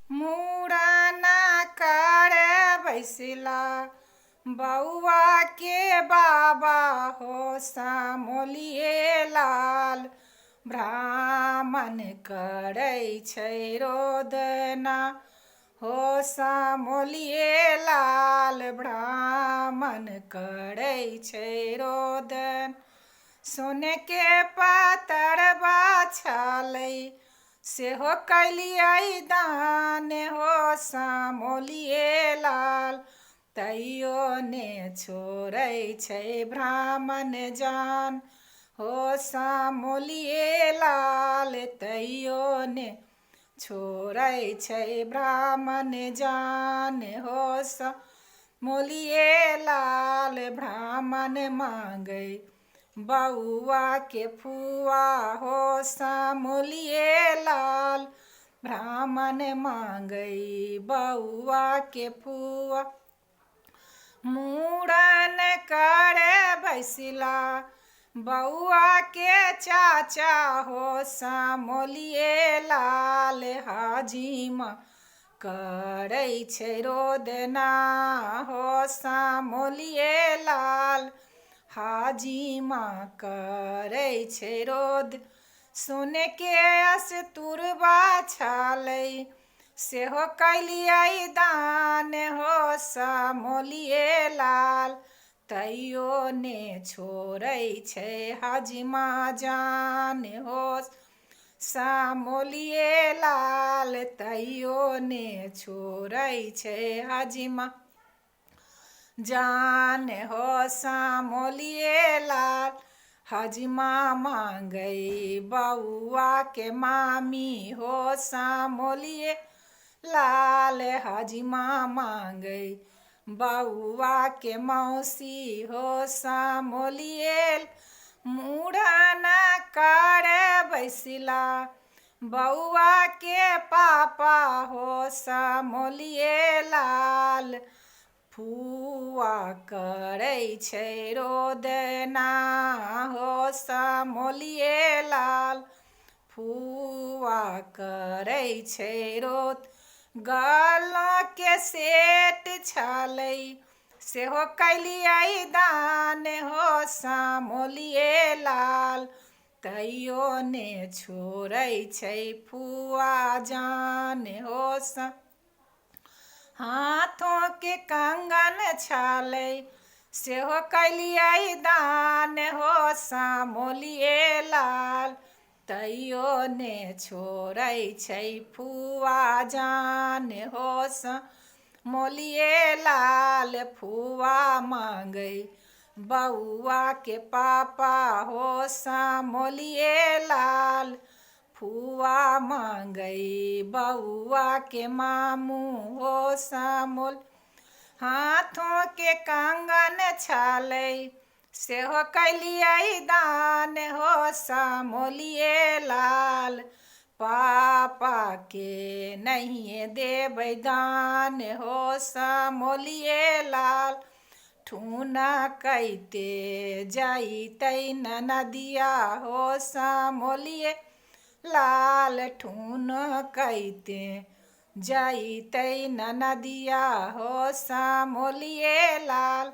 मुड़ना करे बैसिला बउआ के बाबा हो सामोलिए लाल। ब्राह्मण करै छै रोदना हो सामोलिए लाल। ब्राह्मण करै छै रोदन सोने के पातरबा छालै सेहो कैलियै दान हो सामोलिए लाल। तैयो ने छोड़ै छै ब्राह्मण जान हो सामोलिए लाल। तैयो ने छोड़ै छै ब्राह्मण जान हो सामोलिए लाल। ब्राह्मण मांगै बउआ के फुआ हो सामोलिए लाल। ब्राह्मण मांगै बउआ के फुआ मुड़न करे बैसिला बउआ के चाचा हो सामोलिए लाल। हाजिमा करै छै रोदना हो सामोलिए लाल। हाजिमा करै छै रोद सोने के अस्तुरबा छालै सेहो कैलियै दान हो सामोलिए लाल। तैयो ने छोड़ै छै हाजिमा जान हो सामोलिए लाल। तैयो ने छोड़ै छै हाजिमा जान हो सामोलिए लाल। हाजिमा मांगै बउआ के मामी हो सामोलिए लाल। हाजिमा मांगै बउआ के मौसी हो सामोलिए। मुड़न करे बैसिला बउआ के पापा हो सामोलिए लाल। फुआ करै छै रोदना हो सामोलिए लाल। फुआ करै छै रोद गलों के सेट छालै सेहो कैलियै दान हो सामोलिए लाल। तैयो ने छोड़ै छै फुआ जान हो हाथों के कंगन छालै सेहो कैलियै दान हो सामोलिए लाल। तैयो ने छोड़ै छै फुआ जान हो सामोलिए लाल। फुआ मांगै बउआ के पापा हो सामोलिए लाल। फुआ मांगै बउआ के मामू हो सामोल। हाथों के कंगन छालै सेहो कैलियै दान हो सामोलिए लाल। पापा के नहिए देबै दान हो सामोलिए लाल। ठुनकैते जइतै ननदिया हो सामोलिए लाल। ठुनकैते जइतै ननदिया हो सामोलिए लाल।